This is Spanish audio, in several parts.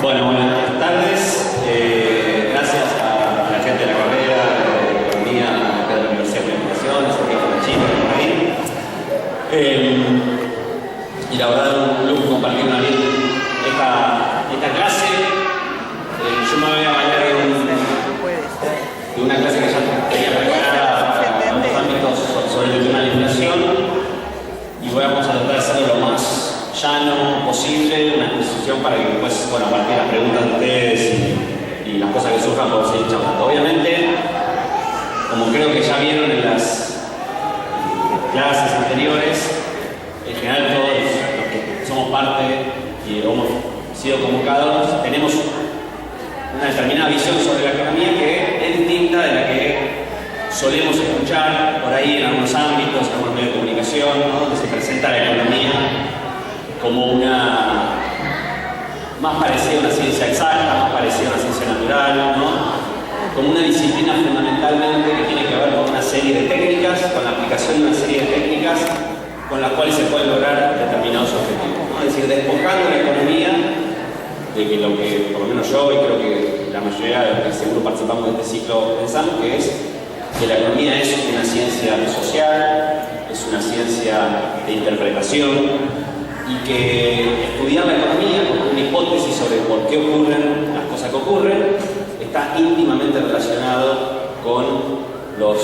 Bueno, buenas tardes. Gracias a la gente de la carrera de Economía de la Universidad de Comunicación, a Santiago de Chile, por ahí. Y la verdad, un lujo compartir una bien esta clase. Yo me voy a valer de una clase que ya tenía preparada para los ámbitos sobre el tema de la inflación. Y vamos a tratar de hacerlo lo más llano posible, una exposición para que después, bueno, a partir de las preguntas de ustedes y las cosas que surjan, podamos seguir charlando. Obviamente, como creo que ya vieron en las clases anteriores, en general todos los que somos parte y hemos sido convocados, tenemos una determinada visión sobre la economía que es distinta de la que solemos escuchar por ahí en algunos ámbitos, en algunos medios de comunicación, ¿no? Donde se presenta la economía como una más parecida a una ciencia exacta, más parecida a una ciencia natural, ¿no? Como una disciplina fundamentalmente que tiene que ver con una serie de técnicas, con la aplicación de una serie de técnicas con las cuales se pueden lograr determinados objetivos, ¿no? Es decir, despojando la economía de que lo que, por lo menos yo y creo que la mayoría de los que seguro participamos de este ciclo pensamos, que es que la economía es una ciencia social, es una ciencia de interpretación, y que estudiar la economía como una hipótesis sobre por qué ocurren las cosas que ocurren está íntimamente relacionado con los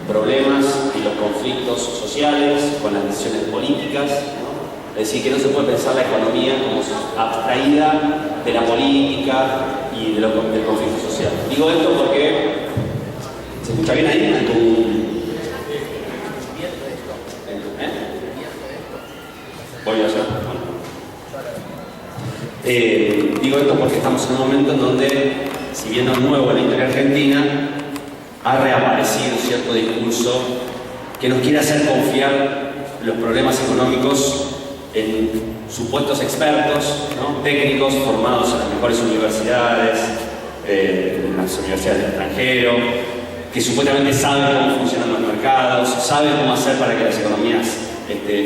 problemas y los conflictos sociales, con las decisiones políticas, ¿no? Es decir, que no se puede pensar la economía como abstraída de la política y del conflicto social. Digo esto porque ¿se escucha bien ahí? Voy a hacer. Digo esto porque estamos en un momento en donde, si bien no es nuevo en la historia argentina, ha reaparecido cierto discurso que nos quiere hacer confiar los problemas económicos en supuestos expertos, ¿no? Técnicos formados en las mejores universidades, en las universidades del extranjero, que supuestamente saben cómo funcionan los mercados, saben cómo hacer para que las economías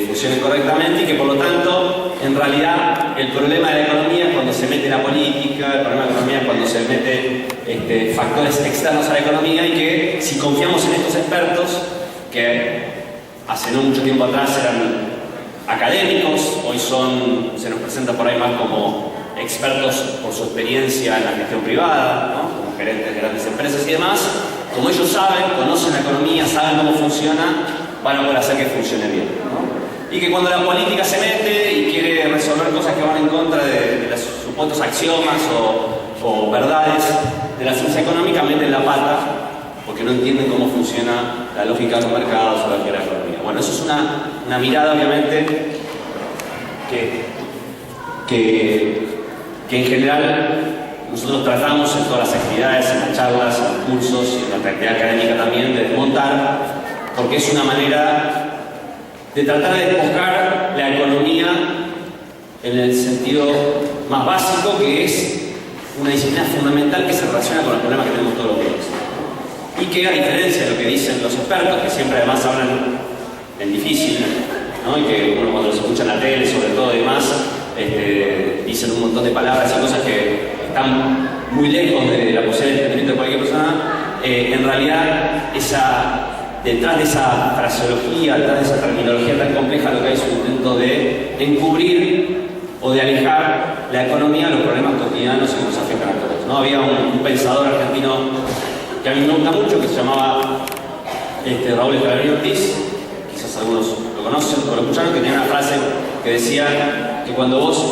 funcionen correctamente, y que por lo tanto, en realidad, el problema de la economía es cuando se mete la política, el problema de la economía es cuando se mete factores externos a la economía, y que si confiamos en estos expertos, que hace no mucho tiempo atrás eran académicos, hoy se nos presenta por ahí más como expertos por su experiencia en la gestión privada, ¿no? Como gerentes de grandes empresas y demás, como ellos saben, conocen la economía, saben cómo funciona, van a poder hacer que funcione bien, ¿no? Y que cuando la política se mete y quiere resolver cosas que van en contra de los supuestos axiomas o verdades de la ciencia económica, meten la pata porque no entienden cómo funciona la lógica de los mercados o la lógica de la economía. Bueno, eso es una mirada, obviamente, que en general nosotros tratamos en todas las actividades, en las charlas, en los cursos y en nuestra actividad académica también, de desmontar, porque es una manera de tratar de despojar la economía en el sentido más básico, que es una disciplina fundamental que se relaciona con los problemas que tenemos todos los días. Y que, a diferencia de lo que dicen los expertos, que siempre además hablan en difícil, ¿no? Y que uno cuando los escucha en la tele, sobre todo y demás, dicen un montón de palabras y cosas que están muy lejos de la posibilidad de entendimiento de cualquier persona, en realidad detrás de esa fraseología, detrás de esa terminología tan compleja, lo que hay es un intento de encubrir o de alejar la economía de los problemas cotidianos que nos afectan a todos, ¿no? Había un pensador argentino que a mí me gusta mucho, que se llamaba Raúl Escalabrino Ortiz, quizás algunos lo conocen o lo escucharon, que tenía una frase que decía que cuando vos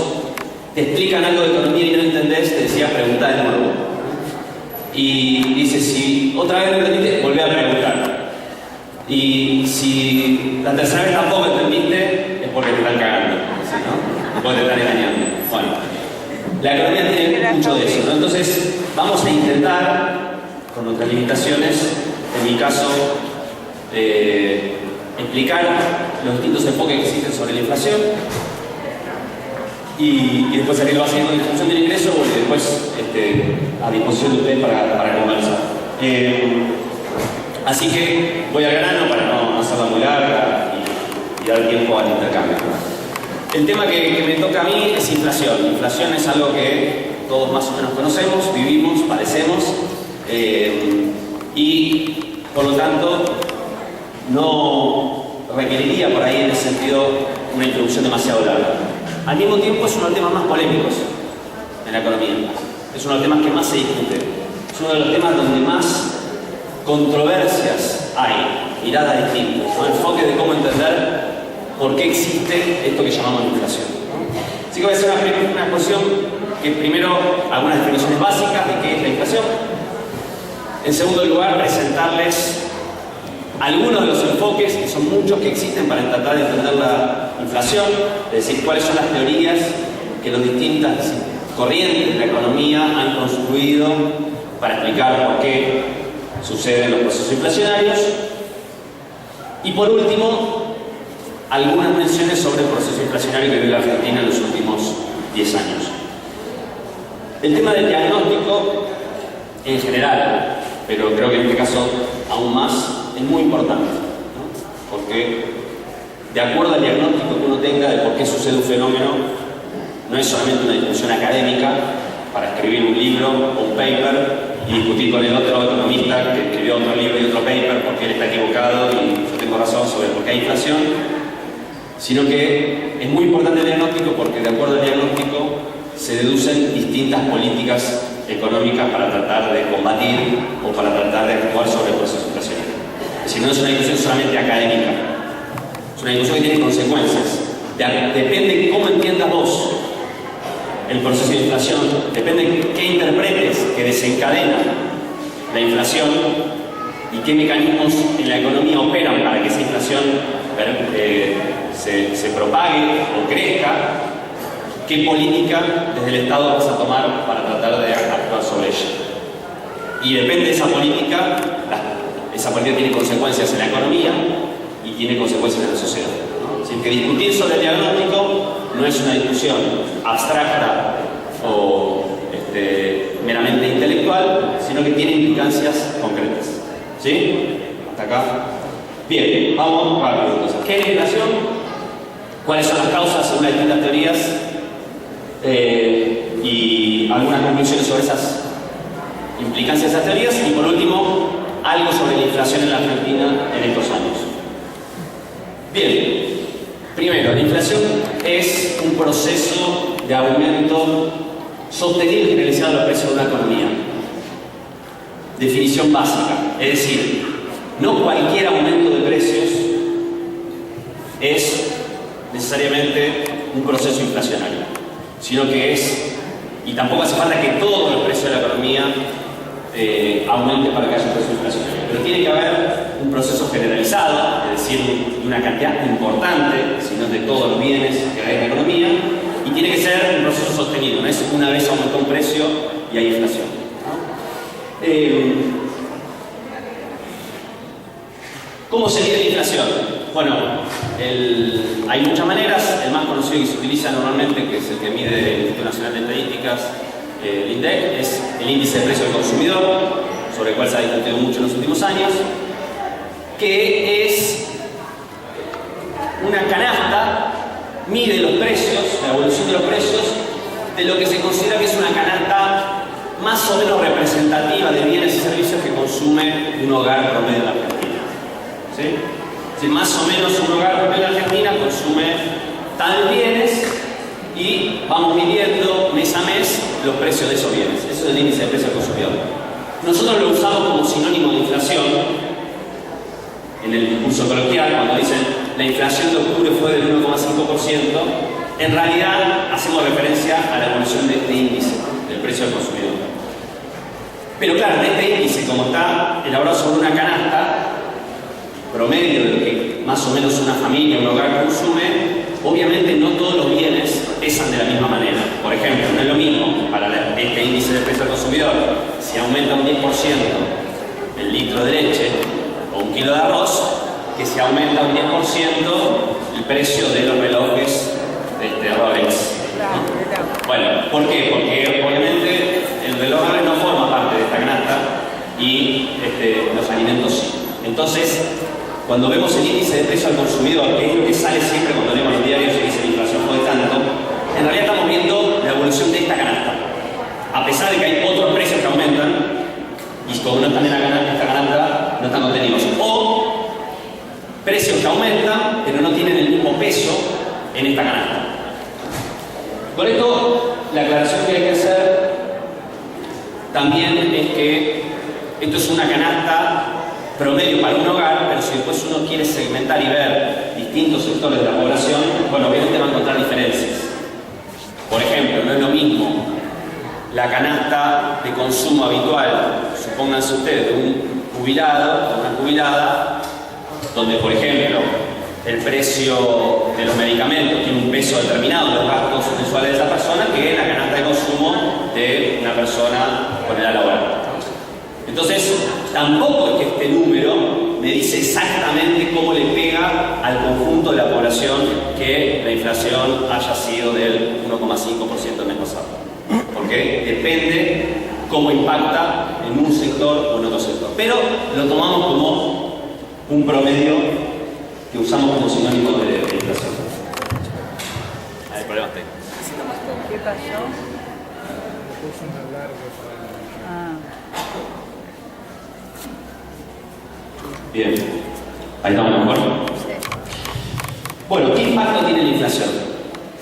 te explican algo de economía y no entendés, te decía preguntá de nuevo. Y dice, si otra vez no entendiste, volvé a preguntar. Y si la tercera vez tampoco entendiste, es porque te están cagando, ¿sí, no? Porque te están engañando. Bueno, la economía tiene mucho de eso, ¿no? Entonces, vamos a intentar, con nuestras limitaciones, en mi caso, explicar los distintos enfoques que existen sobre la inflación, y después seguirlo haciendo en función del ingreso, y después a disposición de ustedes para conversar. Así que voy al grano para no hacerla muy larga y dar tiempo al intercambio. El tema que me toca a mí es inflación. Inflación es algo que todos más o menos conocemos, vivimos, padecemos, y por lo tanto no requeriría por ahí en ese sentido una introducción demasiado larga. Al mismo tiempo es uno de los temas más polémicos en la economía, es uno de los temas que más se discute, es uno de los temas donde más controversias hay, miradas distintas, ¿no? Enfoque de cómo entender por qué existe esto que llamamos inflación. Así que voy a hacer una exposición que primero algunas definiciones básicas de qué es la inflación. En segundo lugar, presentarles algunos de los enfoques, que son muchos que existen para tratar de entender la inflación, es decir, cuáles son las teorías que las distintas corrientes de la economía han construido para explicar por qué suceden los procesos inflacionarios. Y por último, algunas menciones sobre el proceso inflacionario que vive la Argentina en los últimos 10 años. El tema del diagnóstico en general, pero creo que en este caso aún más, es muy importante, ¿no? Porque de acuerdo al diagnóstico que uno tenga de por qué sucede un fenómeno, no es solamente una discusión académica para escribir un libro o un paper y discutir con el otro economista que escribió otro libro y otro paper porque él está equivocado y yo tengo razón sobre por qué hay inflación, sino que es muy importante el diagnóstico porque de acuerdo al diagnóstico se deducen distintas políticas económicas para tratar de combatir o para tratar de actuar sobre el proceso inflacionario. Es decir, no es una discusión solamente académica, es una discusión que tiene consecuencias. Depende de cómo entiendas vos el proceso de inflación, depende de qué interpretes que desencadena la inflación y qué mecanismos en la economía operan para que esa inflación se propague o crezca, qué política desde el Estado vas a tomar para tratar de actuar sobre ella. Y depende de esa política tiene consecuencias en la economía y tiene consecuencias en la sociedad, ¿no? Así que discutir sobre el diagnóstico no es una discusión abstracta o meramente intelectual, sino que tiene implicancias concretas. ¿Sí? ¿Hasta acá? Bien, vamos rápido entonces. ¿Qué es la inflación? ¿Cuáles son las causas según las distintas teorías? Y algunas conclusiones sobre esas implicancias de esas teorías. Y por último, algo sobre la inflación en la Argentina en estos años. Bien, primero, la inflación es un proceso de aumento sostenido y generalizado de los precios de una economía. Definición básica, es decir, no cualquier aumento de precios es necesariamente un proceso inflacionario, sino que es, y tampoco hace falta que todos los precios de la economía aumenten para que haya un proceso inflacionario, pero tiene que haber un proceso generalizado, es decir, de una cantidad importante, si no de todos los bienes que hay en la economía, y tiene que ser un proceso sostenido, no es una vez aumentó un precio y hay inflación, ¿no? ¿Cómo se mide la inflación? Bueno, hay muchas maneras. El más conocido que se utiliza normalmente, que es el que mide el Instituto Nacional de Estadísticas, el INDEC, es el índice de precio del consumidor, sobre el cual se ha discutido mucho en los últimos años, que es una canasta, mide los precios, la evolución de los precios, de lo que se considera que es una canasta más o menos representativa de bienes y servicios que consume un hogar promedio en la Argentina. ¿Sí? Si más o menos un hogar promedio en la Argentina consume tales bienes y vamos midiendo mes a mes los precios de esos bienes. Eso es el índice de precio del consumidor. Nosotros lo usamos como sinónimo de inflación en el discurso coloquial, cuando dicen la inflación de octubre fue del 1,5%, en realidad hacemos referencia a la evolución de este índice, del precio del consumidor. Pero claro, este índice, como está elaborado sobre una canasta promedio de lo que más o menos una familia, un hogar consume, obviamente no todos los bienes pesan de la misma manera. Por ejemplo, no es lo mismo para este índice de precio al consumidor, si aumenta un 10% el litro de leche o un kilo de arroz, que si aumenta un 10% el precio de los relojes de Rolex, ¿no? Bueno, ¿por qué? Porque obviamente el reloj Rolex no forma parte de esta canasta y los alimentos sí. Entonces, cuando vemos el índice de precio al consumidor, que es lo que sale siempre cuando leemos los diarios y dice la inflación fue de tanto, en realidad estamos viendo la evolución de esta canasta. pesar de que hay otros precios que aumentan y como no están en esta canasta, no están contenidos. O precios que aumentan, pero no tienen el mismo peso en esta canasta. Por esto, la aclaración que hay que hacer también es que esto es una canasta promedio para un hogar, pero si después uno quiere segmentar y ver distintos sectores de la población, bueno, obviamente va a encontrar diferencias. Por ejemplo, no es lo mismo la canasta de consumo habitual, supónganse ustedes, de un jubilado o una jubilada, donde, por ejemplo, el precio de los medicamentos tiene un peso determinado de los gastos mensuales de esa persona, que es la canasta de consumo de una persona con edad laboral. Entonces, tampoco es que este número me dice exactamente cómo le pega al conjunto de la población que la inflación haya sido del 1,5% el mes pasado. Porque depende cómo impacta en un sector o en otro sector. Pero lo tomamos como un promedio que usamos como sinónimo de inflación. Hay problemas técnicos. ¿Qué pasó? Bien, ahí estamos mejor. Bueno, ¿qué impacto tiene la inflación?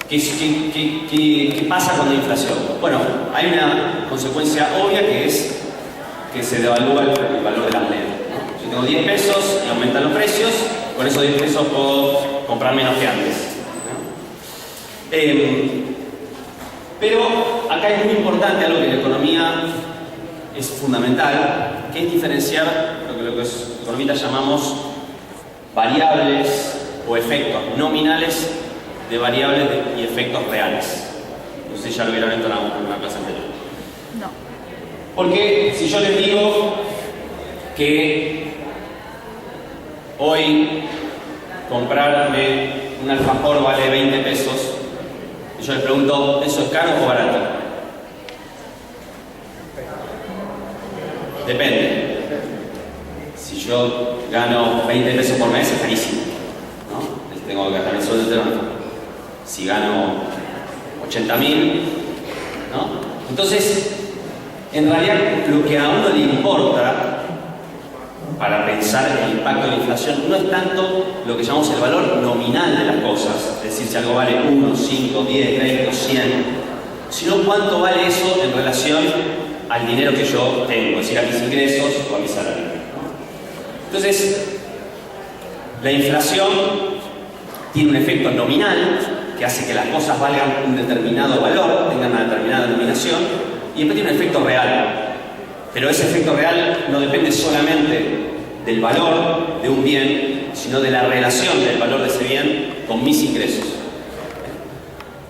¿Qué pasa con la inflación? Bueno, hay una consecuencia obvia que es que se devalúa el valor de la moneda, ¿no? Si tengo 10 pesos y aumentan los precios, con esos 10 pesos puedo comprar menos que antes, ¿no? Pero acá es muy importante algo que en la economía es fundamental, que es diferenciar lo que los economistas llamamos variables o efectos nominales de variables y efectos reales. No sé si ya lo vieron en una clase anterior. No. Porque si yo les digo que hoy comprarme un alfajor vale 20 pesos, y yo les pregunto, ¿eso es caro o barato? Depende. Si yo gano 20 pesos por mes, es carísimo, ¿no? Tengo que gastar el sueldo entero. Si gano 80.000, ¿no? Entonces, en realidad, lo que a uno le importa para pensar el impacto de la inflación no es tanto lo que llamamos el valor nominal de las cosas, es decir, si algo vale 1, 5, 10, 20, 100, sino cuánto vale eso en relación al dinero que yo tengo, es decir, a mis ingresos o a mi salario, ¿no? Entonces, la inflación tiene un efecto nominal que hace que las cosas valgan un determinado valor, tengan una determinada denominación, y después tiene un efecto real. Pero ese efecto real no depende solamente del valor de un bien, sino de la relación del valor de ese bien con mis ingresos.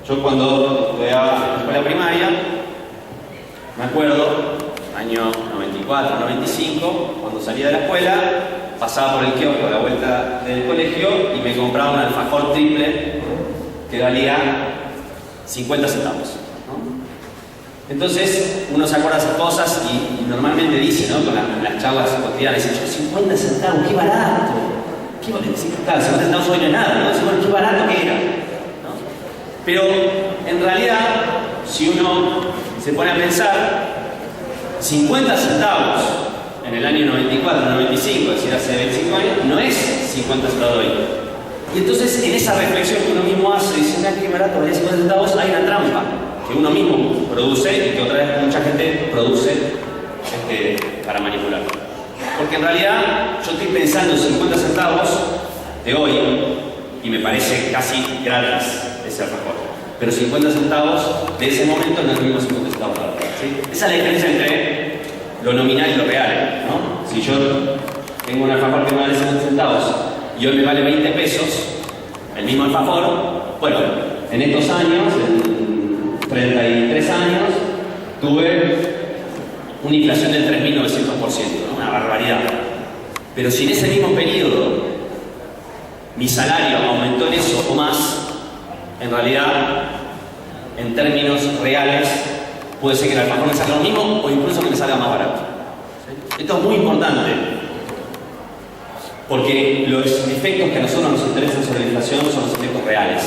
Yo cuando estudiaba en la escuela primaria, me acuerdo, año 94, 95, cuando salía de la escuela, pasaba por el kiosco a la vuelta del colegio y me compraba un alfajor triple que valía 50 centavos. Entonces, uno se acuerda de esas cosas y normalmente dice, ¿no? Con las charlas cotidianas, dice, 50 centavos, qué barato. Claro, 50 centavos hoy no es nada, ¿no? Dice, bueno, qué barato que era, ¿no? Pero, en realidad, si uno se pone a pensar, 50 centavos en el año 94, 95, es decir, hace 25 años, no es 50 centavos hoy. Y entonces, en esa reflexión que uno mismo hace, dice, mira, qué barato, valía 50 centavos, hay una trampa que uno mismo produce y que otra vez mucha gente produce para manipular. Porque en realidad yo estoy pensando en 50 centavos de hoy y me parece casi gratis ese alfajor. Pero 50 centavos de ese momento no es lo mismo 50 centavos de ahora, ¿sí? Esa es la diferencia entre lo nominal y lo real, ¿no? Si yo tengo un alfajor que me vale 50 centavos y hoy me vale 20 pesos, el mismo alfajor, bueno, en estos años, 33 años, tuve una inflación del 3.900%, ¿no? Una barbaridad. Pero si en ese mismo periodo mi salario aumentó en eso o más, en realidad, en términos reales, puede ser que el alfajor me salga lo mismo o incluso que me salga más barato. Esto es muy importante, porque los efectos que a nosotros nos interesan sobre la inflación son los efectos reales.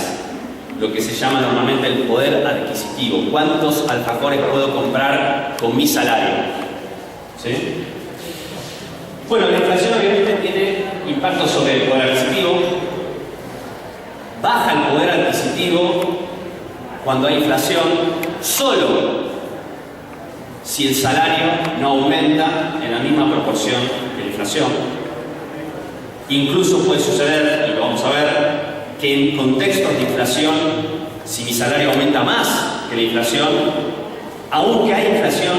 lo que se llama normalmente el poder adquisitivo. ¿Cuántos alfajores puedo comprar con mi salario? ¿Sí? Bueno, la inflación obviamente tiene impacto sobre el poder adquisitivo. Baja el poder adquisitivo cuando hay inflación solo si el salario no aumenta en la misma proporción que la inflación. Incluso puede suceder, y lo vamos a ver, que en contextos de inflación, si mi salario aumenta más que la inflación, aunque hay inflación,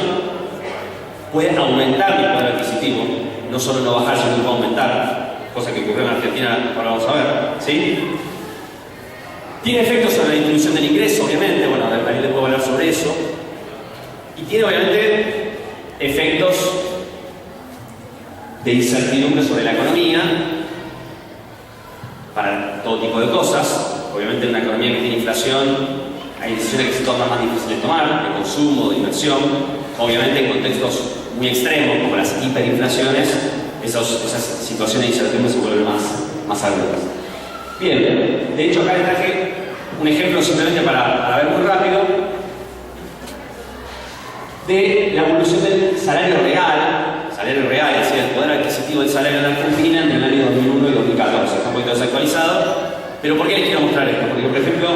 puede aumentar mi poder adquisitivo, no solo no bajar, sino que puede aumentar, cosa que ocurrió en Argentina, ahora vamos a ver, ¿sí? Tiene efectos sobre la distribución del ingreso, obviamente, bueno, ahí les puedo hablar sobre eso, y tiene obviamente efectos de incertidumbre sobre la economía, para todo tipo de cosas. Obviamente en una economía que tiene inflación hay decisiones que se tornan más difíciles de tomar, de consumo, de inversión. Obviamente en contextos muy extremos como las hiperinflaciones, esas situaciones de incertidumbre se vuelven más agudas. Bien, de hecho acá les traje un ejemplo simplemente para ver muy rápido de la evolución del salario real, es decir, el poder adquisitivo del salario en Argentina entre el año 2001 y 2014. Está un poquito desactualizado, pero ¿por qué les quiero mostrar esto? Porque, por ejemplo,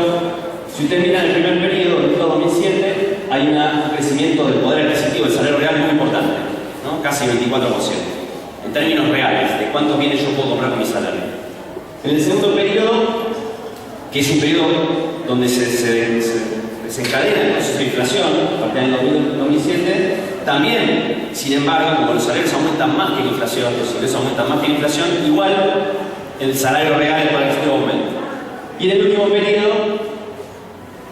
si ustedes miran el primer periodo, del 2007, hay un crecimiento del poder adquisitivo del salario real muy importante, ¿no? Casi 24%. En términos reales, de cuántos bienes yo puedo comprar con mi salario. En el segundo periodo, que es un periodo donde se desencadena el proceso de inflación, a partir del 2007, también, sin embargo, como los salarios aumentan más que la inflación, los ingresos aumentan más que la inflación, igual el salario real del poder adquisitivo aumenta. Y en el último periodo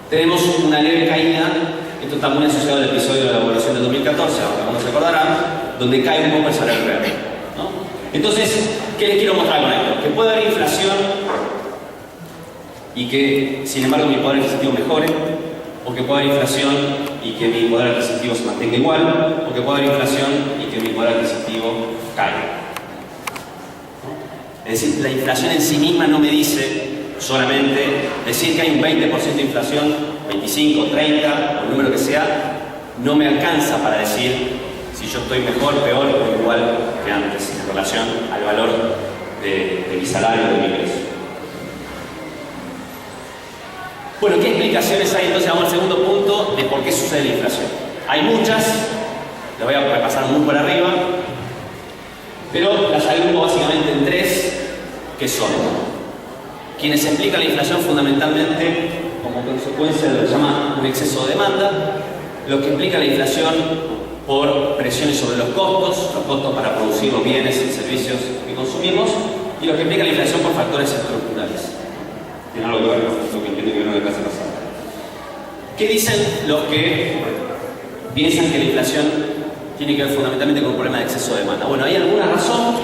tenemos una leve caída, esto está muy asociado al episodio de la evaluación del 2014, ahora se acordarán, donde cae un poco el salario real, ¿no? Entonces, ¿qué les quiero mostrar con esto? Que puede haber inflación y que, sin embargo, mi poder adquisitivo mejore, o que pueda haber inflación y que mi poder adquisitivo se mantenga igual, o que pueda haber inflación y que mi poder adquisitivo caiga. Es decir, la inflación en sí misma no me dice solamente decir que hay un 20% de inflación, 25, 30, o el número que sea, no me alcanza para decir si yo estoy mejor, peor o igual que antes en relación al valor de mi salario, de mi ingreso. Bueno, ¿qué explicaciones hay? Entonces vamos al segundo punto de por qué sucede la inflación. Hay muchas, las voy a repasar muy por arriba, pero las agrupo básicamente en tres, que son quienes explican la inflación fundamentalmente como consecuencia de lo que se llama un exceso de demanda, lo que explica la inflación por presiones sobre los costos para producir los bienes y servicios que consumimos, y lo que explica la inflación por factores estructurales. Tiene algo que ver con lo que entiendo que vieron en la clase pasada. ¿Qué dicen los que piensan que la inflación tiene que ver fundamentalmente con un problema de exceso de demanda? Bueno, hay alguna razón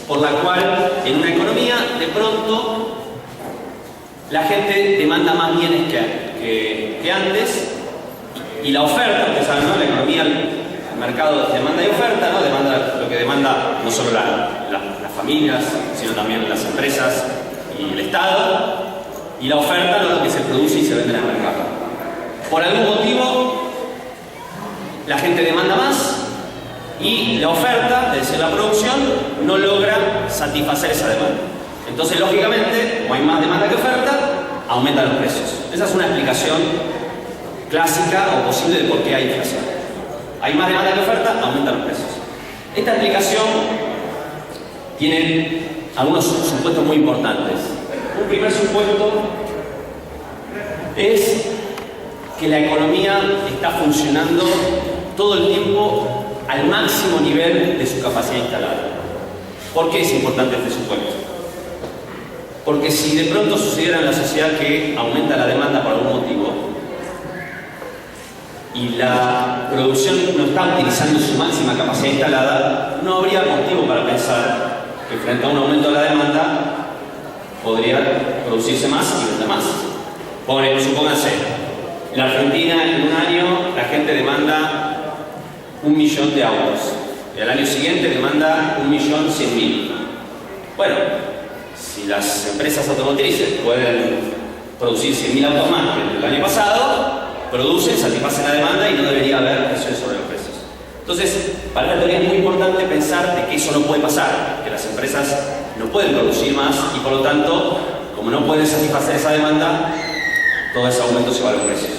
por la cual en una economía de pronto la gente demanda más bienes que antes, y la oferta, ustedes saben, ¿no? La economía, el mercado de demanda y oferta, ¿no? Demanda lo que demanda no solo las familias, sino también las empresas y el Estado, y la oferta, ¿no? Lo que se produce y se vende en el mercado. Por algún motivo, la gente demanda más y la oferta, es decir, la producción, no logra satisfacer esa demanda. Entonces, lógicamente, como hay más demanda que oferta, aumentan los precios. Esa es una explicación clásica o posible de por qué hay inflación. Hay más demanda que oferta, aumentan los precios. Esta explicación tiene algunos supuestos muy importantes. Un primer supuesto es que la economía está funcionando todo el tiempo al máximo nivel de su capacidad instalada. ¿Por qué es importante este supuesto? Porque si de pronto sucediera en la sociedad que aumenta la demanda por algún motivo y la producción no está utilizando su máxima capacidad instalada, no habría motivo para pensar que frente a un aumento de la demanda podría producirse más y vender más. Supónganse, en la Argentina en un año la gente demanda 1.000.000 de autos y al año siguiente demanda 1.100.000. Bueno, si las empresas automotrices pueden producir 100.000 autos más que el año pasado, producen, satisfacen la demanda y no debería haber presiones sobre los precios. Entonces, para esta teoría es muy importante pensar de que eso no puede pasar, que las empresas no pueden producir más y por lo tanto, como no pueden satisfacer esa demanda, todo ese aumento se va a los precios.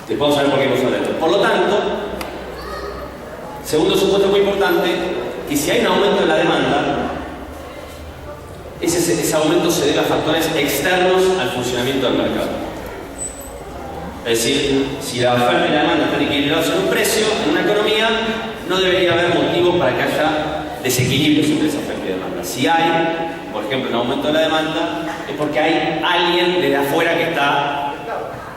Después vamos a ver por qué vamos a esto. Por lo tanto, segundo supuesto muy importante, que si hay un aumento en la demanda, ese aumento se debe a factores externos al funcionamiento del mercado. Es decir, si la oferta y la demanda están equilibrados en un precio, en una economía, no debería haber motivos para que haya desequilibrios entre esa oferta y demanda. Si hay, por ejemplo, un aumento de la demanda, es porque hay alguien desde afuera que está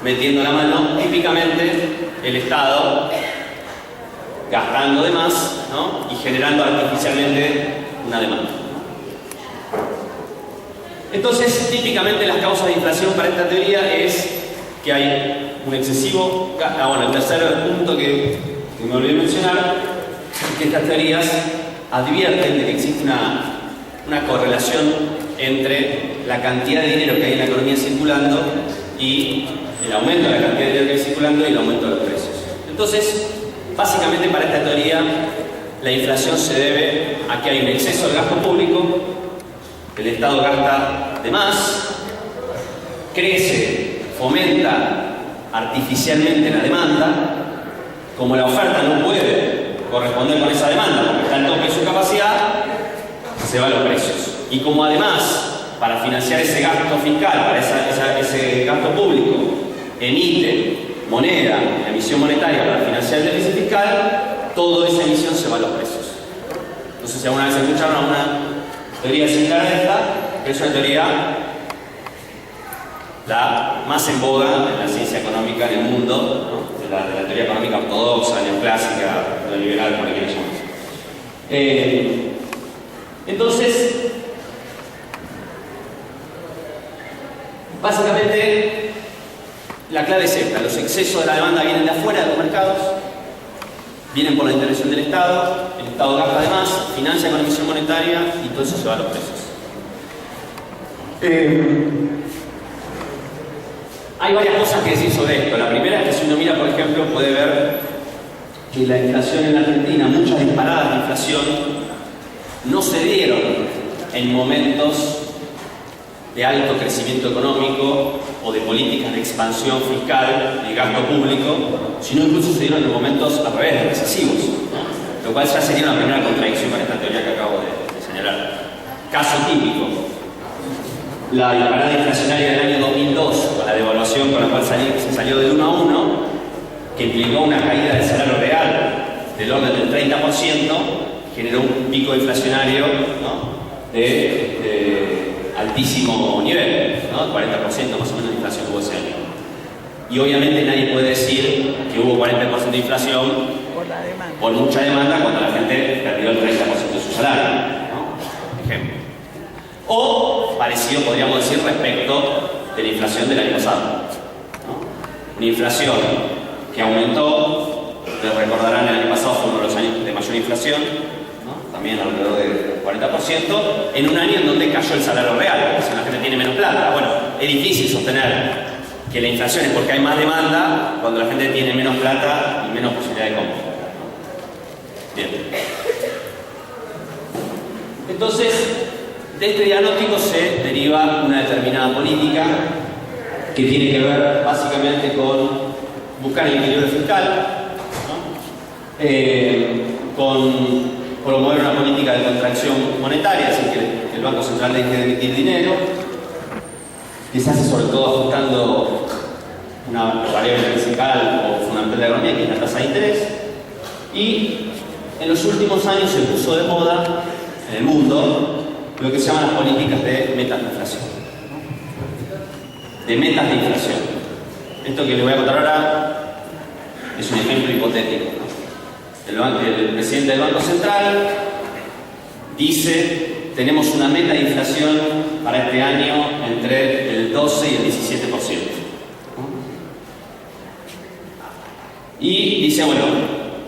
metiendo la mano, típicamente el Estado, gastando de más, ¿no? Y generando artificialmente una demanda. Entonces, típicamente las causas de inflación para esta teoría es que hay un excesivo... bueno, el tercer punto que me olvidé mencionar es que estas teorías advierten de que existe una correlación entre la cantidad de dinero que hay en la economía circulando y el aumento de la cantidad de dinero que hay circulando y el aumento de los precios. Entonces, básicamente para esta teoría, la inflación se debe a que hay un exceso de gasto público, el Estado gasta de más, crece, fomenta artificialmente la demanda, como la oferta no puede corresponder con esa demanda porque está al tope de su capacidad, se van los precios. Y como además, para financiar ese gasto fiscal, para ese gasto público, emite moneda, emisión monetaria para financiar el déficit fiscal, toda esa emisión se va a los precios. Entonces, si alguna vez escucharon una teoría similar a esta, que es una teoría la más en boga en la ciencia económica en el mundo, ¿no? de la teoría económica ortodoxa, neoclásica, neoliberal, por aquí le llamamos. Entonces, básicamente, la clave es esta: los excesos de la demanda vienen de afuera de los mercados, vienen por la intervención del Estado, el Estado gasta de más, financia con emisión monetaria y todo eso se va a los precios. Hay varias cosas que decir sobre esto. La primera es que si uno mira, por ejemplo, puede ver que la inflación en Argentina, muchas disparadas de inflación, no se dieron en momentos de alto crecimiento económico o de políticas de expansión fiscal y gasto público, sino incluso se dieron en momentos al revés, recesivos, ¿no? Lo cual ya sería una primera contradicción con esta teoría que acabo de señalar. Caso típico: la disparada inflacionaria del año 2002, con la devaluación con la cual se salió del 1 a 1, que implicó una caída del salario real del orden del 30%, generó un pico inflacionario, ¿no? de altísimo nivel, ¿no? 40% más o menos de inflación hubo ese año. Y obviamente nadie puede decir que hubo 40% de inflación por mucha demanda cuando la gente perdió el 30% de su salario, ¿no? Ejemplo. O parecido podríamos decir respecto de la inflación del año pasado, ¿no? Una inflación que aumentó, ustedes recordarán, el año pasado fue uno de los años de mayor inflación, ¿no? También alrededor del 40%, en un año en donde cayó el salario real, o sea, la gente tiene menos plata. Bueno, es difícil sostener que la inflación es porque hay más demanda cuando la gente tiene menos plata y menos posibilidad de compra, ¿no? Bien. Entonces, de este diagnóstico se deriva una determinada política que tiene que ver básicamente con buscar el equilibrio fiscal, ¿no? Con promover una política de contracción monetaria, es decir, que el Banco Central deje de emitir dinero, que se hace sobre todo ajustando una variable principal o fundamental de la economía, que es la tasa de interés. Y en los últimos años se puso de moda en el mundo lo que se llaman las políticas de metas de inflación. De metas de inflación. Esto que les voy a contar ahora es un ejemplo hipotético, ¿no? El presidente del Banco Central dice: tenemos una meta de inflación para este año entre el 12 y el 17%. ¿No? Y dice, bueno,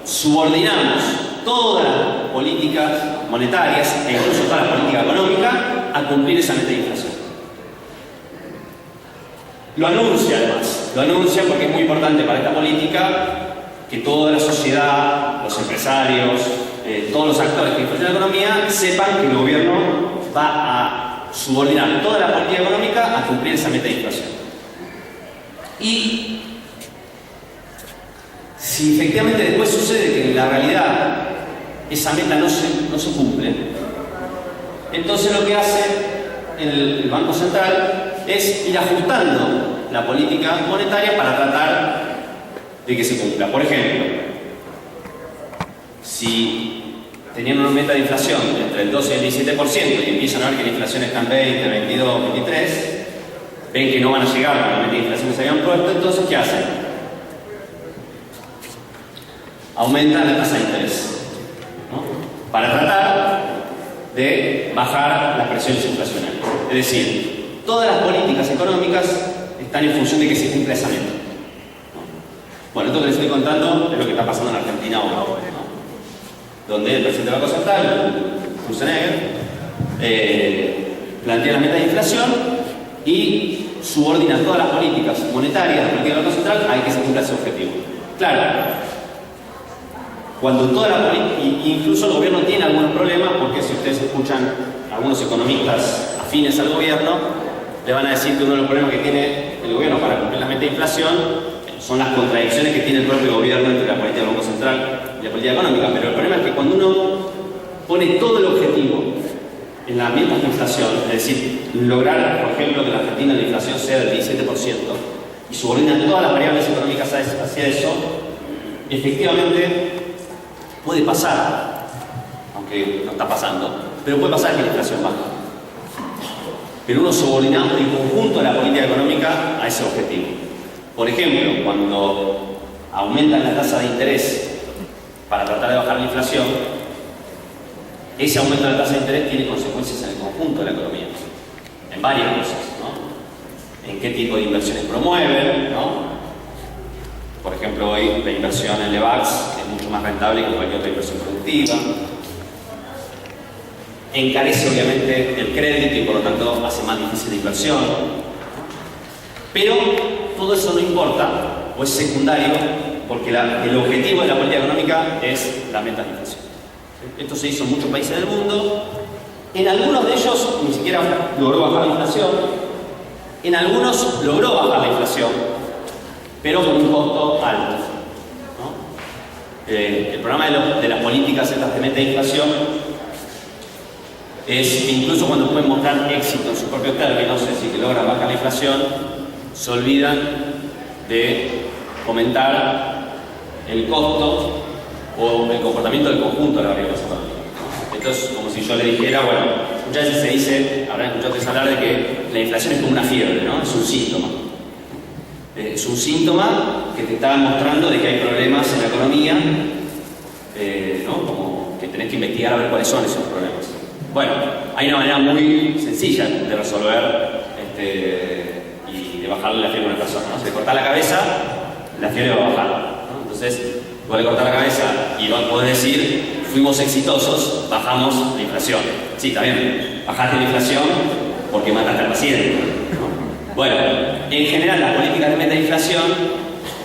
subordinamos todas las políticas monetarias e incluso toda la política económica a cumplir esa meta de inflación. Lo anuncia además, lo anuncia porque es muy importante para esta política que toda la sociedad, los empresarios, todos los actores que influyen en la economía sepan que el gobierno va a subordinar toda la política económica a cumplir esa meta de inflación. Y si efectivamente después sucede que en la realidad esa meta no se cumple, entonces lo que hace el Banco Central es ir ajustando la política monetaria para tratar de que se cumpla. Por ejemplo, si tenían una meta de inflación entre el 12 y el 17% y empiezan a ver que la inflación está en 20, 22, 23, ven que no van a llegar a la meta de inflación que se habían puesto, entonces ¿qué hacen? Aumentan la tasa de interés, ¿no? Para tratar de bajar las presiones inflacionarias. Es decir, todas las políticas económicas están en función de que se cumpla esa meta, ¿no? Bueno, esto que les estoy contando es lo que está pasando en Argentina ahora, ¿no? Donde el presidente del Banco Central, Schwarzenegger, plantea la meta de inflación y subordina todas las políticas monetarias, la política del Banco Central, a que se cumpla ese objetivo. Claro, cuando toda la política, incluso el gobierno tiene algunos problemas, porque si ustedes escuchan a algunos economistas afines al gobierno, le van a decir que uno de los problemas que tiene el gobierno para cumplir la meta de inflación son las contradicciones que tiene el propio gobierno entre la política del Banco Central y la política económica. Pero el problema es que cuando uno pone todo el objetivo en las metas de inflación, es decir, lograr, por ejemplo, que en Argentina la inflación sea del 17% y subordina todas las variables económicas hacia eso, efectivamente puede pasar, aunque no está pasando, pero puede pasar que la inflación baje. Pero uno subordina el conjunto de la política económica a ese objetivo. Por ejemplo, cuando aumentan la tasa de interés para tratar de bajar la inflación, ese aumento de la tasa de interés tiene consecuencias en el conjunto de la economía, en varias cosas, ¿no? En qué tipo de inversiones promueven, ¿no? Por ejemplo, hoy la inversión en LEVAX es mucho más rentable que cualquier otra inversión productiva. Encarece obviamente el crédito y por lo tanto hace más difícil la inversión. Pero todo eso no importa o es secundario porque el objetivo de la política económica es la meta de inflación. Esto se hizo en muchos países del mundo. En algunos de ellos ni siquiera logró bajar la inflación. En algunos logró bajar la inflación, pero con un costo alto, ¿no? El problema de las políticas estas de meta de inflación es que incluso cuando pueden mostrar éxito en sus propios términos, es decir, que logran bajar la inflación, se olvidan de fomentar el costo o el comportamiento del conjunto de la variable económica. Entonces, como si yo le dijera, bueno, muchas veces se dice, habrán escuchado ustedes hablar de que la inflación es como una fiebre, ¿no? Es un síntoma. Es un síntoma que te está mostrando de que hay problemas en la economía, ¿no? Como que tenés que investigar a ver cuáles son esos problemas. Bueno, hay una manera muy sencilla de resolver y de bajarle la fiebre a una persona, ¿no? Si le cortás la cabeza, la fiebre va a bajar, ¿no? Entonces, vos le cortás la cabeza y vas a poder decir, fuimos exitosos, bajamos la inflación. Sí, está bien, bajaste la inflación porque mataste al paciente, ¿no? Bueno, en general las políticas de meta de inflación,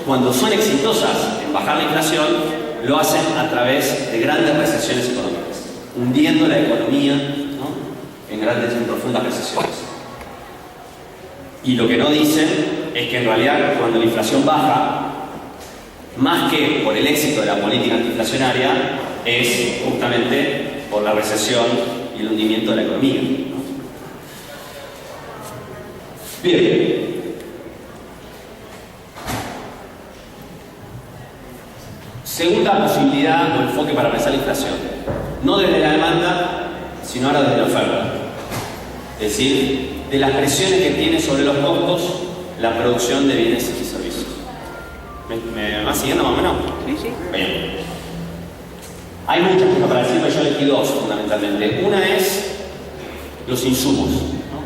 cuando son exitosas en bajar la inflación, lo hacen a través de grandes recesiones económicas, hundiendo la economía, ¿no? en profundas recesiones. Y lo que no dicen es que en realidad cuando la inflación baja, más que por el éxito de la política antiinflacionaria, es justamente por la recesión y el hundimiento de la economía, ¿no? Bien. Segunda posibilidad o enfoque para pensar la inflación. No desde la demanda, sino ahora desde la oferta. Es decir, de las presiones que tiene sobre los costos la producción de bienes y servicios. ¿Me va siguiendo más o menos? Sí, sí. Bien. Hay muchas cosas para decir, pero yo elegí dos fundamentalmente. Una es los insumos, ¿no?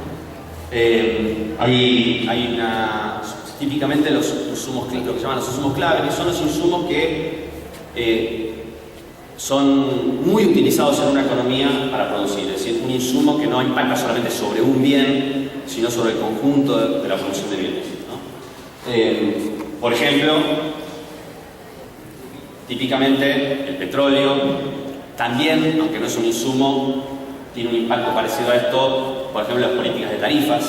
Típicamente los insumos, lo que llaman los insumos clave, que son los insumos que son muy utilizados en una economía para producir. Es decir, un insumo que no impacta solamente sobre un bien, sino sobre el conjunto de la producción de bienes, ¿no? Por ejemplo, típicamente el petróleo también, aunque no es un insumo, tiene un impacto parecido a esto, por ejemplo, las políticas de tarifas,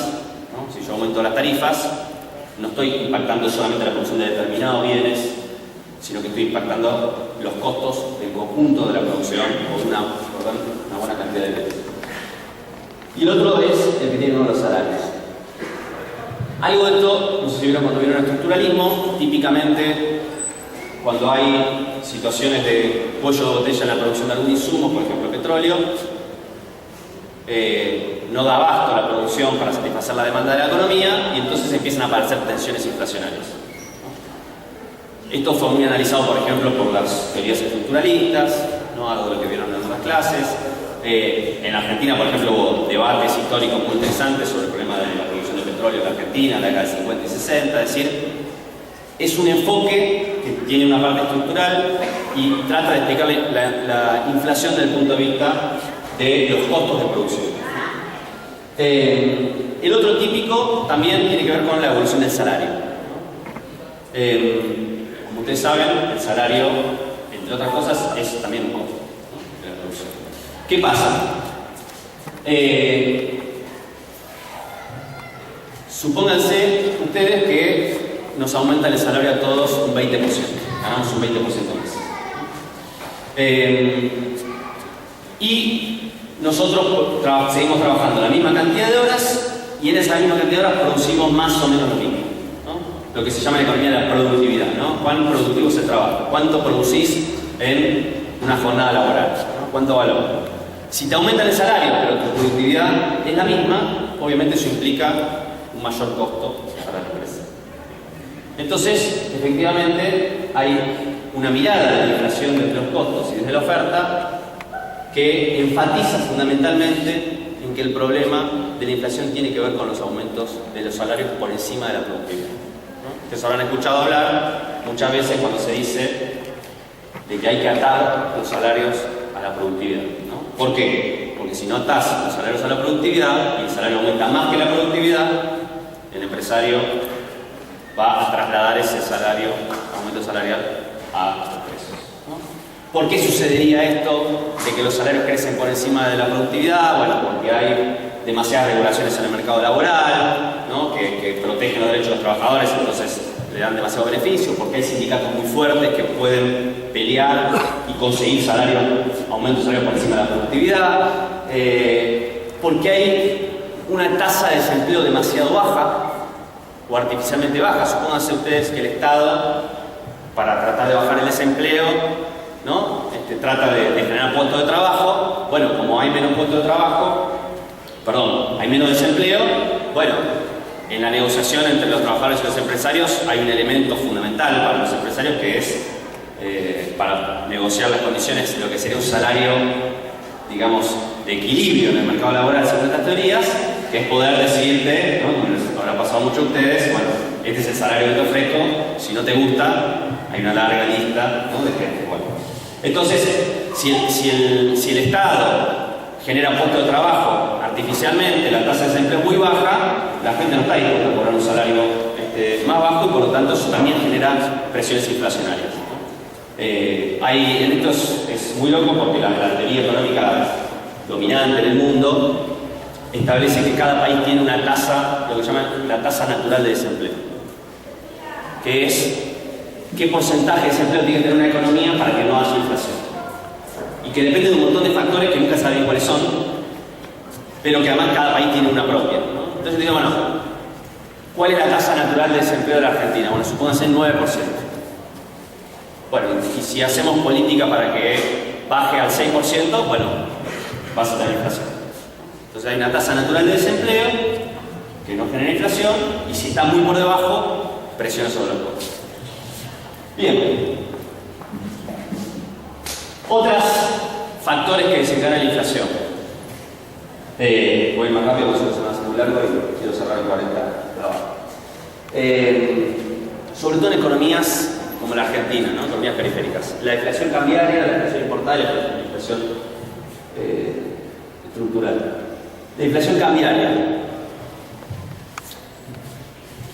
¿no? Si yo aumento las tarifas, no estoy impactando solamente la producción de determinados bienes, sino que estoy impactando los costos del conjunto de la producción o una buena cantidad de bienes. Y el otro es el que tiene con los salarios. Algo de esto, no sé si vieron cuando vieron el estructuralismo, típicamente cuando hay situaciones de cuello de botella en la producción de algún insumo, por ejemplo petróleo, no da abasto la producción para satisfacer la demanda de la economía y entonces empiezan a aparecer tensiones inflacionarias. Esto fue muy analizado, por ejemplo, por las teorías estructuralistas, ¿no? Algo de lo que vieron en otras clases. En Argentina, por ejemplo, hubo debates históricos muy interesantes sobre el problema de la producción de petróleo en Argentina en la década del 50 y 60, es decir, es un enfoque que tiene una parte estructural y trata de explicar la inflación desde el punto de vista de los costos de producción. El otro típico también tiene que ver con la evolución del salario. Como ustedes saben, el salario, entre otras cosas, es también un costo, ¿no? De la producción. ¿Qué pasa? Supónganse ustedes que nos aumentan el salario a todos un 20%, ganamos un 20% más. Y nosotros seguimos trabajando la misma cantidad de horas y en esa misma cantidad de horas producimos más o menos lo mismo, ¿no? Lo que se llama en economía la productividad, ¿no? ¿Cuán productivo es el trabajo? ¿Cuánto producís en una jornada laboral? ¿No? ¿Cuánto valor? Si te aumentan el salario pero tu productividad es la misma, obviamente eso implica un mayor costo para la empresa. Entonces, efectivamente, hay una mirada de la inflación desde los costos y desde la oferta que enfatiza fundamentalmente en que el problema de la inflación tiene que ver con los aumentos de los salarios por encima de la productividad, ¿no? Ustedes habrán escuchado hablar muchas veces cuando se dice de que hay que atar los salarios a la productividad, ¿no? ¿Por qué? Porque si no atás los salarios a la productividad y el salario aumenta más que la productividad, el empresario va a trasladar ese aumento salarial a los precios, ¿no? ¿Por qué sucedería esto de que los salarios crecen por encima de la productividad? Bueno, porque hay demasiadas regulaciones en el mercado laboral, ¿no? que protegen los derechos de los trabajadores, entonces le dan demasiado beneficio, porque hay sindicatos muy fuertes que pueden pelear y conseguir aumentos de salario por encima de la productividad, porque hay una tasa de desempleo demasiado baja o artificialmente baja. Supónganse ustedes que el Estado, para tratar de bajar el desempleo, ¿no? Trata de generar puestos de trabajo. Bueno, como hay menos puestos de trabajo, hay menos desempleo, bueno, en la negociación entre los trabajadores y los empresarios hay un elemento fundamental para los empresarios que es para negociar las condiciones de lo que sería un salario, digamos, de equilibrio en el mercado laboral según estas teorías, que es poder decirte, ¿no? Como les habrá pasado mucho a ustedes, bueno, este es el salario que te ofrezco, si no te gusta, hay una larga lista, ¿no? de gente. Bueno. Entonces, si el Estado genera puestos de trabajo artificialmente, la tasa de desempleo es muy baja, la gente no está dispuesta a cobrar un salario más bajo y por lo tanto eso también genera presiones inflacionarias, ¿no? En esto es muy loco porque la teoría económica dominante en el mundo establece que cada país tiene una tasa, lo que llaman la tasa natural de desempleo, que es qué porcentaje de desempleo tiene que tener una economía para que no haya inflación. Y que depende de un montón de factores que nunca saben cuáles son, pero que además cada país tiene una propia, ¿no? Entonces digo, bueno, ¿cuál es la tasa natural de desempleo de la Argentina? Bueno, supónganse 9%. Bueno, y si hacemos política para que baje al 6%, bueno, vas a tener inflación. Entonces hay una tasa natural de desempleo que no genera inflación y si está muy por debajo, presiona sobre los costos. Bien. Otros factores que desencadenan la inflación. Voy más rápido porque se me hace muy largo y quiero cerrar en 40 trabajos. Sobre todo en economías como la Argentina, ¿no? Economías periféricas. La inflación cambiaria, la inflación importada y la inflación estructural. La inflación cambiaria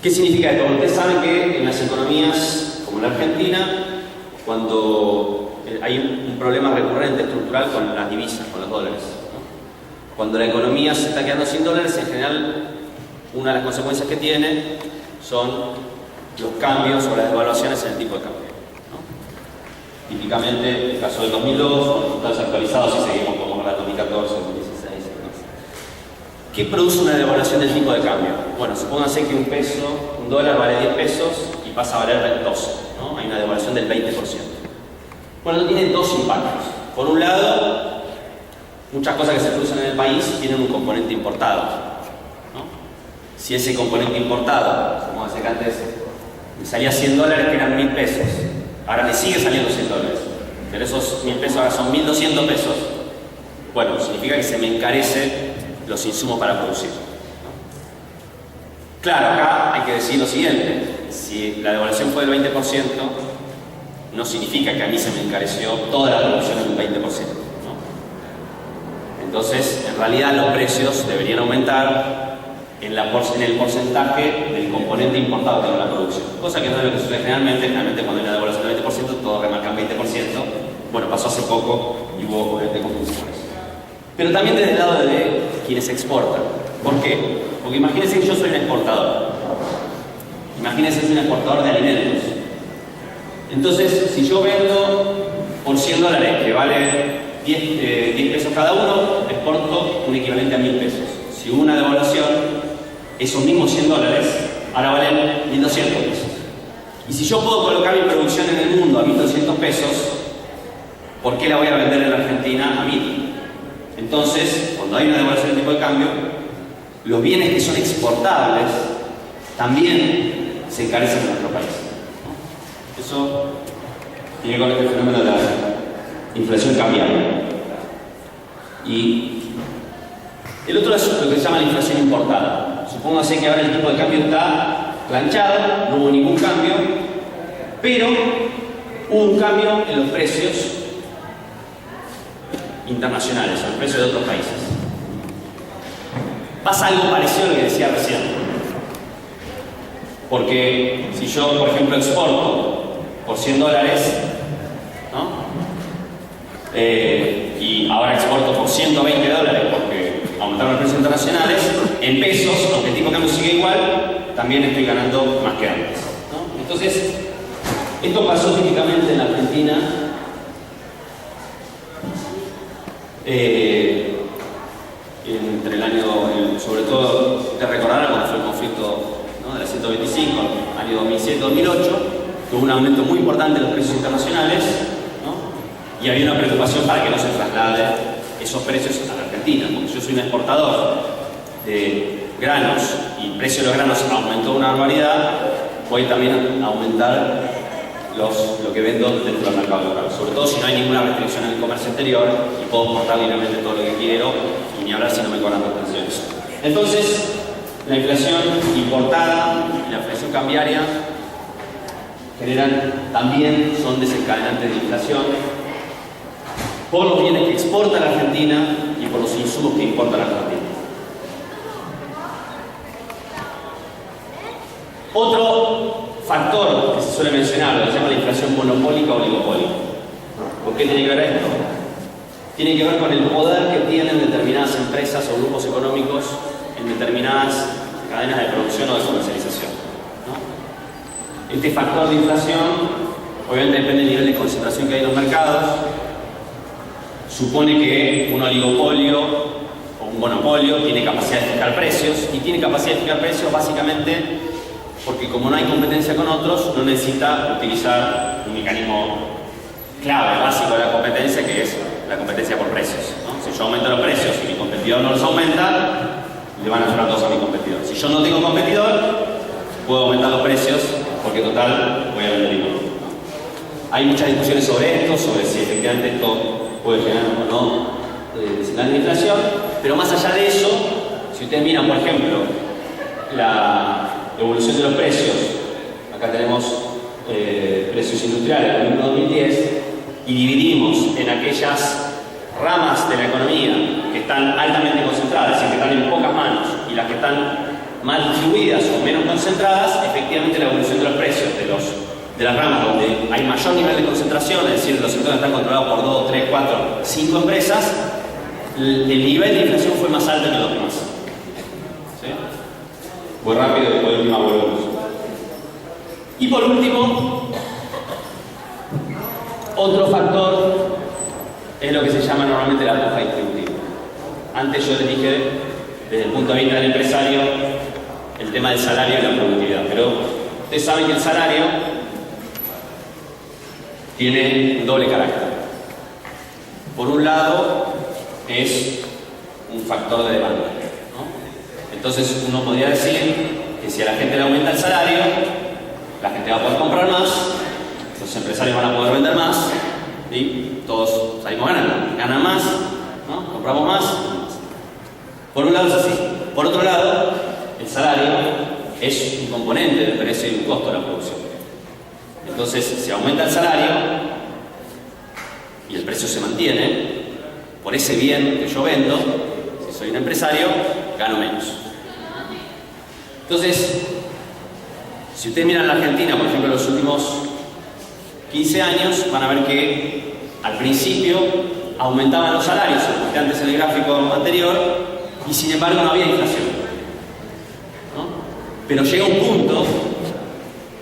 ¿Qué significa esto? Ustedes saben que en las economías como la Argentina, cuando hay un problema recurrente estructural con las divisas, con los dólares, ¿no? Cuando la economía se está quedando sin dólares, en general una de las consecuencias que tiene son los cambios o las devaluaciones en el tipo de cambio, ¿no? Típicamente, el caso del 2002, con resultados actualizados y seguimos como para el 2014, 2016. ¿Qué produce una devaluación del tipo de cambio? Bueno, supónganse que un dólar vale 10 pesos y pasa a valer 12, ¿no? Hay una devaluación del 20%. Bueno, tiene dos impactos. Por un lado, muchas cosas que se producen en el país tienen un componente importado, ¿no? Si ese componente importado, como decía antes, me salía 100 dólares que eran 1000 pesos, ahora me sigue saliendo 100 dólares, pero esos 1000 pesos ahora son 1200 pesos, bueno, significa que se me encarece los insumos para producir, ¿no? Claro, acá hay que decir lo siguiente: si la devaluación fue del 20%, no significa que a mí se me encareció toda la producción en un 20%, ¿no? Entonces, en realidad los precios deberían aumentar en el porcentaje del componente importado de la producción, cosa que no es lo que sucede generalmente. Generalmente cuando hay una devaluación del 20%, todos remarcan 20%. Bueno, pasó hace poco y hubo confusiones. Pero también desde el lado de quienes exportan. ¿Por qué? Porque imagínense que yo soy un exportador. Imagínense que soy un exportador de alimentos. Entonces, si yo vendo por 100 dólares, que vale 10 pesos cada uno, exporto un equivalente a 1000 pesos. Si hubo una devaluación, esos mismos 100 dólares ahora valen 1200 pesos. Y si yo puedo colocar mi producción en el mundo a 1200 pesos, ¿por qué la voy a vender en la Argentina a 1000? Entonces, cuando hay una devaluación del tipo de cambio, los bienes que son exportables también se encarecen en nuestro país. Eso tiene que ver con el fenómeno de la inflación cambiaria. Y el otro es lo que se llama la inflación importada. Supóngase que ahora el tipo de cambio está planchado, no hubo ningún cambio, pero hubo un cambio en los precios internacionales, en los precios de otros países. Pasa algo parecido a lo que decía recién. Porque si yo, por ejemplo, exporto por 100 dólares, ¿no? Y ahora exporto por 120 dólares porque aumentaron los precios internacionales, en pesos, aunque el tipo de cambio sigue igual, también estoy ganando más que antes, ¿no? Entonces, esto pasó típicamente en la Argentina entre el año, sobre todo, ustedes recordarán cuando fue el conflicto, ¿no?, de la 125, año 2007-2008, que hubo un aumento muy importante de los precios internacionales, ¿no? Y había una preocupación para que no se traslade esos precios a la Argentina, porque yo soy un exportador de granos y el precio de los granos aumentó una barbaridad, voy también a aumentar lo que vendo dentro del mercado local, sobre todo si no hay ninguna restricción en el comercio exterior y puedo exportar libremente todo lo que quiero, y ni hablar si no me cobran retenciones. Entonces, la inflación importada y la inflación cambiaria también son desencadenantes de inflación por los bienes que exporta la Argentina y por los insumos que importa la Argentina. Otro factor que se suele mencionar, lo que se llama la inflación monopólica o oligopólica. ¿Por qué tiene que ver esto? Tiene que ver con el poder que tienen determinadas empresas o grupos económicos en determinadas cadenas de producción o de comercialización, ¿no? Este factor de inflación obviamente depende del nivel de concentración que hay en los mercados. Supone que un oligopolio o un monopolio tiene capacidad de fijar precios, y tiene capacidad de fijar precios básicamente porque, como no hay competencia con otros, no necesita utilizar un mecanismo clave, básico de la competencia, que es la competencia por precios, ¿no? Si yo aumento los precios y mi competidor no los aumenta, le van a sobrar todos a mi competidor. Si yo no tengo competidor, puedo aumentar los precios porque, total, voy a vender igual, ¿no? Hay muchas discusiones sobre esto, sobre si efectivamente esto puede generar o no desencadenar de inflación, pero más allá de eso, si ustedes miran, por ejemplo, la evolución de los precios, acá tenemos precios industriales del 2010, y dividimos en aquellas ramas de la economía que están altamente concentradas y que están en pocas manos, y las que están más distribuidas o menos concentradas, efectivamente la evolución de los precios de las ramas donde hay mayor nivel de concentración, es decir, los sectores están controlados por 2, 3, 4, 5 empresas, el nivel de inflación fue más alto que los demás. ¿Sí? Muy rápido y por último volvemos. Y por último, otro factor es lo que se llama normalmente la puja distributiva. Antes yo les dije, desde el punto de vista del empresario, el tema del salario y la productividad. Pero ustedes saben que el salario tiene un doble carácter. Por un lado, es un factor de demanda, ¿no? Entonces uno podría decir que si a la gente le aumenta el salario, la gente va a poder comprar más, los empresarios van a poder vender más y todos salimos ganando. Ganan más, ¿no? Compramos más. Por un lado es así. Por otro lado, el salario es un componente del precio y un costo de la producción. Entonces, si aumenta el salario y el precio se mantiene, por ese bien que yo vendo, si soy un empresario, gano menos. Entonces, si ustedes miran la Argentina, por ejemplo, en los últimos 15 años, van a ver que al principio aumentaban los salarios, como mostré antes en el gráfico anterior, y sin embargo no había inflación, ¿no? Pero llega un punto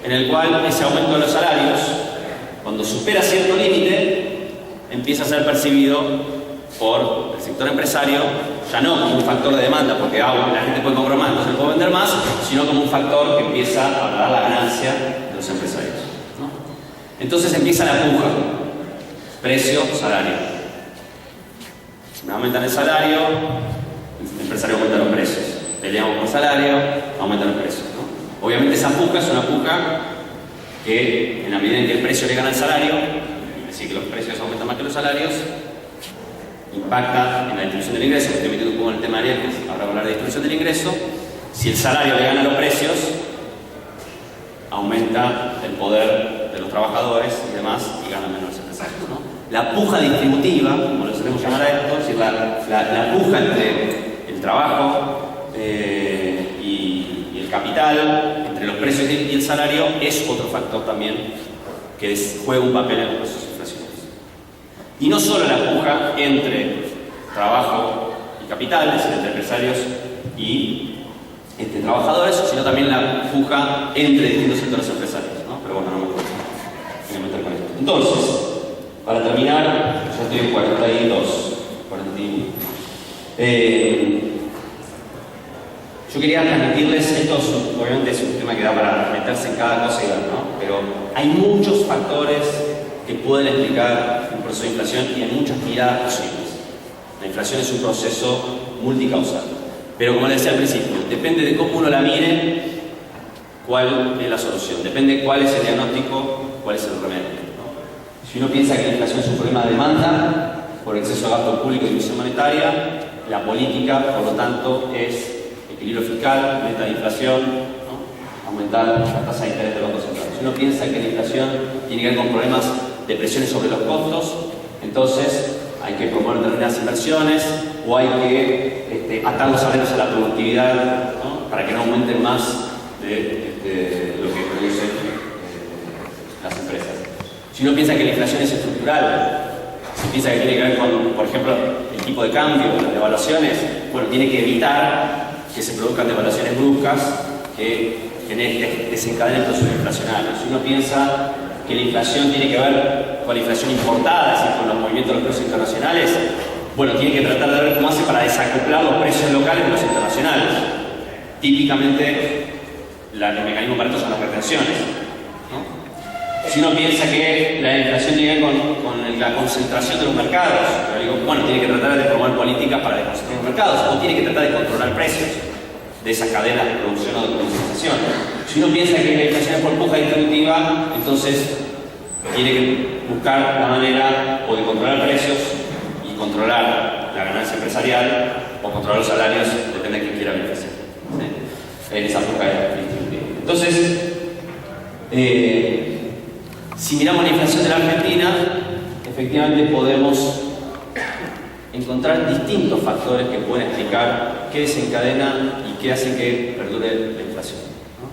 en el cual ese aumento de los salarios, cuando supera cierto límite, empieza a ser percibido por el sector empresario, ya no como un factor de demanda, porque la gente puede comprar más, entonces puede vender más, sino como un factor que empieza a dar la ganancia de los empresarios, ¿no? Entonces empieza la puja, precio, salario. Si me aumentan el salario, el empresario aumenta los precios. Peleamos por salario, aumentan los precios, ¿no? Obviamente esa puja es una puja que, en la medida en que el precio le gana al salario, es decir, que los precios aumentan más que los salarios, impacta en la distribución del ingreso. Estoy metiendo un poco en el tema de Ariel, ahora vamos a hablar de distribución del ingreso. Si el salario le gana a los precios, aumenta el poder de los trabajadores y demás, y ganan menos los empresarios, ¿no? La puja distributiva, como lo solemos llamar a esto, es decir, la puja entre el trabajo y el capital, entre los precios y el salario, es otro factor también que juega un papel en los procesos inflacionarios. Y no solo la puja entre trabajo y capital, es decir, entre empresarios y entre trabajadores, sino también la puja entre distintos sectores empresarios, ¿no? Pero bueno, no me voy a meter con esto. Entonces, para terminar, yo estoy en 41. Yo quería transmitirles, esto obviamente es un tema que da para meterse en cada cosa y ver, ¿no? Pero hay muchos factores que pueden explicar un proceso de inflación y hay muchas miradas posibles. La inflación es un proceso multicausal. Pero como les decía al principio, depende de cómo uno la mire, cuál es la solución. Depende cuál es el diagnóstico, cuál es el remedio, ¿no? Si uno piensa que la inflación es un problema de demanda, por exceso de gasto público y emisión monetaria, la política, por lo tanto, es equilibrio fiscal, meta de inflación, ¿no? Aumentar la tasa de interés de los bancos centrales. Si uno piensa que la inflación tiene que ver con problemas de presiones sobre los costos, entonces hay que promover determinadas inversiones o hay que atar los salarios a la productividad, ¿no? Para que no aumenten más de lo que producen las empresas. Si uno piensa que la inflación es estructural, si piensa que tiene que ver con, por ejemplo, el tipo de cambio, las devaluaciones, bueno, tiene que evitar que se produzcan devaluaciones bruscas que desencadenen procesos inflacionarios. Si uno piensa que la inflación tiene que ver con la inflación importada, es decir, con los movimientos de los precios internacionales, bueno, tiene que tratar de ver cómo hace para desacoplar los precios locales de los internacionales. Típicamente, el mecanismo para esto son las retenciones, ¿no? Si uno piensa que la inflación tiene que ver con la concentración de los mercados, digo, bueno, tiene que tratar de promover políticas para desconcentrar los mercados, o tiene que tratar de controlar precios de esas cadenas de producción o de comercialización. Si uno piensa que la inflación es por puja distributiva, entonces tiene que buscar la manera o de controlar precios y controlar la ganancia empresarial o controlar los salarios, depende de quién quiera beneficiar, ¿sí? En esa puja distributiva. Entonces, si miramos la inflación de la Argentina, efectivamente podemos encontrar distintos factores que pueden explicar qué desencadena y que hacen que perdure la inflación, ¿no?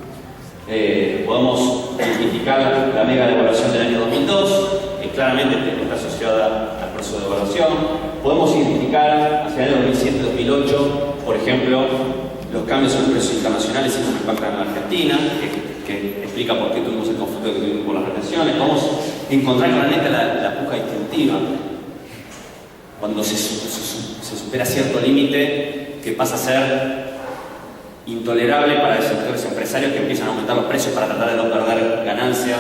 Podemos identificar la mega devaluación del año 2002, que claramente está asociada al proceso de devaluación. Podemos identificar hacia el año 2007-2008, por ejemplo, los cambios en los precios internacionales y cómo impactan en la Argentina, que explica por qué tuvimos el conflicto que tuvimos por las retenciones. Vamos a encontrar claramente la puja distributiva, cuando se supera cierto límite que pasa a ser intolerable para los sectores empresarios que empiezan a aumentar los precios para tratar de no perder ganancia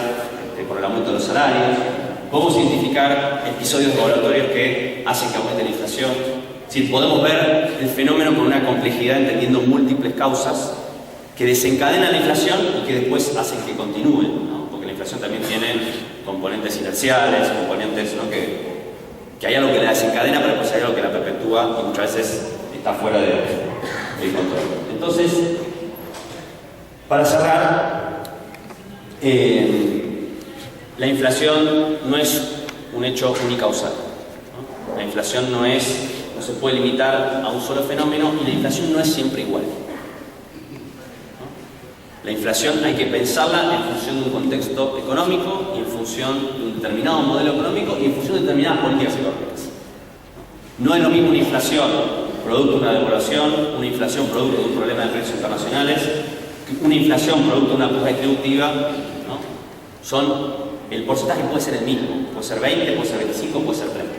por el aumento de los salarios. Podemos identificar episodios regulatorios que hacen que aumente la inflación. Sí, podemos ver el fenómeno con una complejidad entendiendo múltiples causas que desencadenan la inflación y que después hacen que continúe, ¿no? Porque la inflación también tiene componentes inerciales, componentes, ¿no? que hay algo que la desencadena, pero después hay algo que la perpetúa y muchas veces está fuera de control. Entonces, para cerrar, la inflación no es un hecho unicausal, ¿no? La inflación no se puede limitar a un solo fenómeno y la inflación no es siempre igual, ¿no? La inflación hay que pensarla en función de un contexto económico, y en función de un determinado modelo económico y en función de determinadas políticas económicas. No es lo mismo una inflación producto de una devaluación, una inflación producto de un problema de precios internacionales, una inflación producto de una puja distributiva, ¿no? El porcentaje puede ser el mismo, puede ser 20, puede ser 25, puede ser 30.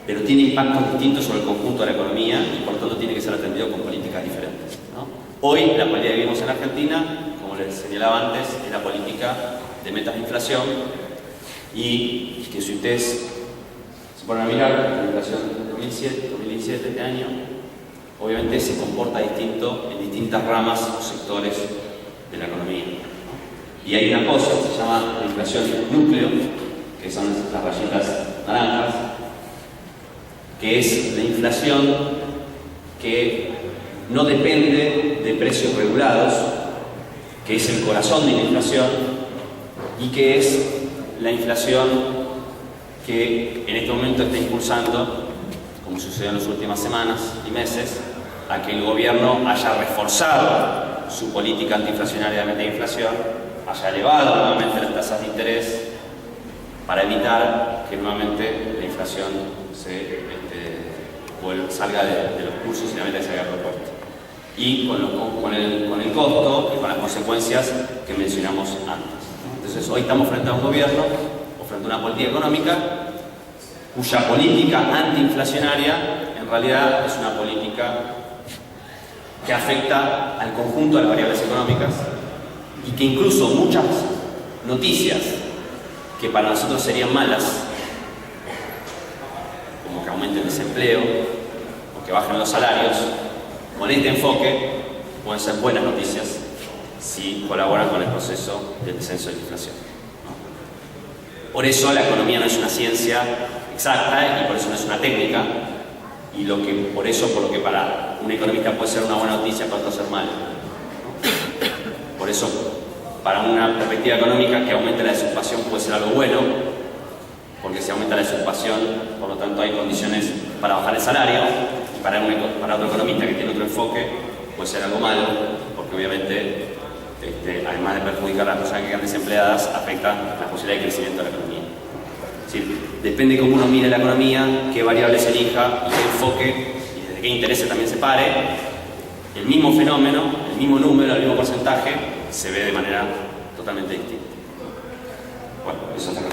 Pero tiene impactos distintos sobre el conjunto de la economía y por lo tanto tiene que ser atendido con políticas diferentes, ¿no? Hoy la política que vivimos en Argentina, como les señalaba antes, es la política de metas de inflación, y que si ustedes se ponen a mirar la inflación de 2017, este año, obviamente se comporta distinto en distintas ramas o sectores de la economía, ¿no? Y hay una cosa que se llama la inflación núcleo, que son las rayitas naranjas, que es la inflación que no depende de precios regulados, que es el corazón de la inflación, y que es la inflación que en este momento está impulsando, como sucedió en las últimas semanas y meses, a que el gobierno haya reforzado su política antiinflacionaria de meta de inflación, haya elevado nuevamente las tasas de interés para evitar que nuevamente la inflación salga de los cursos y la meta salga a propuesta. Y con el costo y con las consecuencias que mencionamos antes. Entonces hoy estamos frente a un gobierno o frente a una política económica cuya política antiinflacionaria en realidad es una política que afecta al conjunto de las variables económicas, y que incluso muchas noticias que para nosotros serían malas, como que aumente el desempleo o que bajen los salarios, con este enfoque pueden ser buenas noticias si colaboran con el proceso del descenso de la inflación, ¿no? Por eso la economía no es una ciencia exacta y por eso no es una técnica, y por lo que para un economista puede ser una buena noticia, puede ser mala, ¿no? Por eso, para una perspectiva económica, que aumente la desocupación puede ser algo bueno, porque si aumenta la desocupación, por lo tanto hay condiciones para bajar el salario, y para otro economista que tiene otro enfoque puede ser algo malo, porque obviamente además de perjudicar a las personas que quedan desempleadas, afecta la posibilidad de crecimiento de la economía. Es decir, depende de cómo uno mire la economía, qué variables elija y qué enfoque y desde qué intereses también se pare, el mismo fenómeno, el mismo número, el mismo porcentaje se ve de manera totalmente distinta. Bueno, eso es todo.